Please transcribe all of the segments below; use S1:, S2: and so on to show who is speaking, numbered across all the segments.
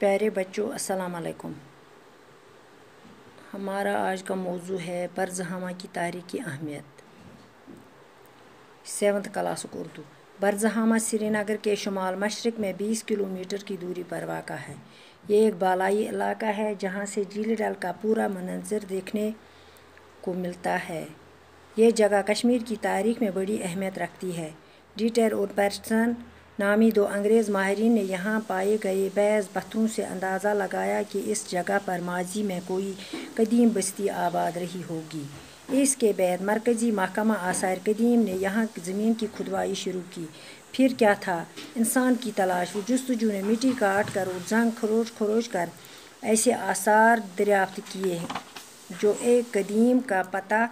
S1: प्यारे बच्चों, अस्सलाम वालेकुम। हमारा आज का मौजू है बरज़हामा की तारीख़ी अहमियत। 7th class Urdu. बरज़हामा श्रीनगर के शुमाल मशरक़ में 20 किलोमीटर की दूरी पर वाक़ा है। ये एक बालाई इलाका है जहाँ से झील डल का पूरा मंज़र देखने को मिलता है। ये जगह कश्मीर की तारीख़ में बड़ी अहमियत रखती है। डीटर और पैटरसन नामी 2 अंग्रेज़ माहिरीन ने यहाँ पाए गए बैज़ पत्थरों से अंदाज़ा लगाया कि इस जगह पर माजी में कोई कदीम बस्ती आबाद रही होगी। इसके बाद मरकज़ी महकमा आसार कदीम ने यहाँ ज़मीन की खुदवाई शुरू की। फिर क्या था, इंसान की तलाश व जस्तजू ने मिट्टी काट कर और जंग खरोच कर ऐसे आसार दरियाफ्त किए जो एक कदीम का पता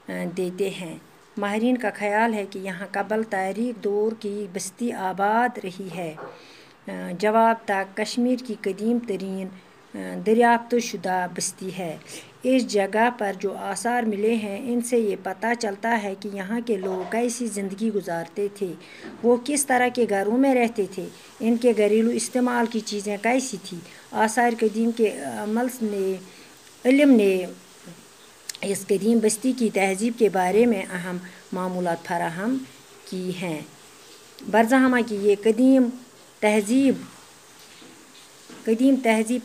S1: देते हैं। माहिरीन का ख्याल है कि यहाँ कबल तारीख़ दौर की बस्ती आबाद रही है। जवाब तक कश्मीर की कदीम तरीन दरियाफ्त शुदा बस्ती है। इस जगह पर जो आसार मिले हैं इनसे ये पता चलता है कि यहाँ के लोग कैसी ज़िंदगी गुजारते थे, वो किस तरह के घरों में रहते थे, इनके घरेलू इस्तेमाल की चीज़ें कैसी थी। आसार कदीम के इल्म ने इस कदीम बस्ती की तहज़ीब के बारे में अहम मालूमात फराहम की हैं। बरज़हामा की ये कदीम तहज़ीब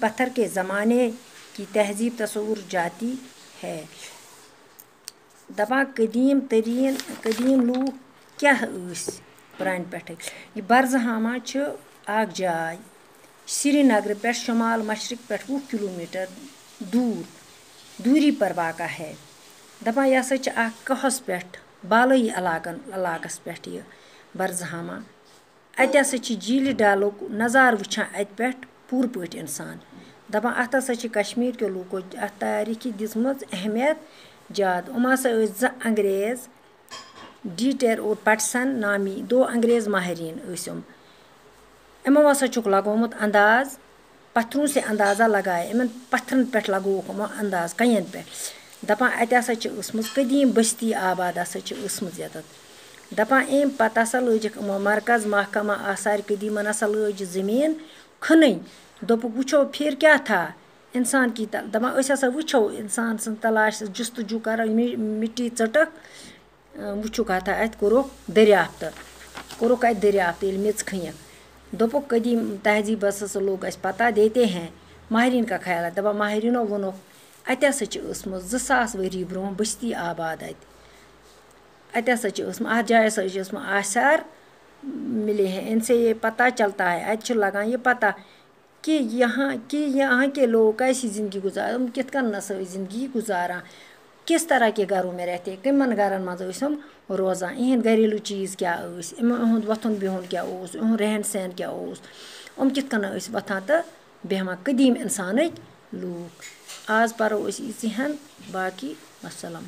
S1: पत्थर के ज़माने की तहज़ीब तस्वुर जाती है। दपा कदीम लूग क्या पुरान पे यह बरज़हामा अख जाय श्रीनगर पे शुमाल मशरक़ पे 20 किलोमीटर दूरी पर वाक़ा है। दपा यह हसा कहस पे बालई इलाकस पे यह बरज़हामा। अत हसा झील डलुक नज़ार वुचान अत पे पूर पट इंसान। दपा अत हसा कश्मीर के लूको अत तारीख़ी दिसमज अहमियत ज़्यादा। हसा 2 अंग्रेज़ डीटर और पैटरसन नामी 2 अंग्रेज़ माहिरीन इमो हसा लगोमुत अंदाज़ पत्थरों से अंदाज़ा लगाया। इन पत्थरन पे लगोक अंदाज़ कयन पे। दपा अत हसा कदीम बस्ती आबाद हसा यत। दपा अम पत हसा लजिक मरकज़ महकमा आसार कदीमन हसा लज ज़मीन खन। दोपुक वुचो फिर क्या था इंसान की दपा हसा वुचो इंसान सं तलाश जस्तजू कर मिट्टी चटक वुचुक हथा अत कोरुक दरियाफ्त ये मेच खयक। दोपुक कदीम तहज़ीबस हसा लोग अस पता देते हैं। माहिरीन का ख्याल है दपा माहिरीनों वोनो अत हसा 2000 वरी ब्रोह बस्ती आबाद अत हसा अत जाय हसा आसार मिले हैं। इनसे ये पता चलता है अत लगान ये पता कि यहाँ के लोग कैसी ज़िंदगी गुजार कित कन ज़िंदगी गुजारा, किस तरह के घरों में रहते, कमन घरन मज रोज़ान, इहंद घरेलू चीज़ क्या इहंद वथुन बिहुन क्या इहंद रहन सहन क्या कित कन वथान तो बेहवान कदीम इंसान लूक। आज परो इसी बाकी वस्सलाम।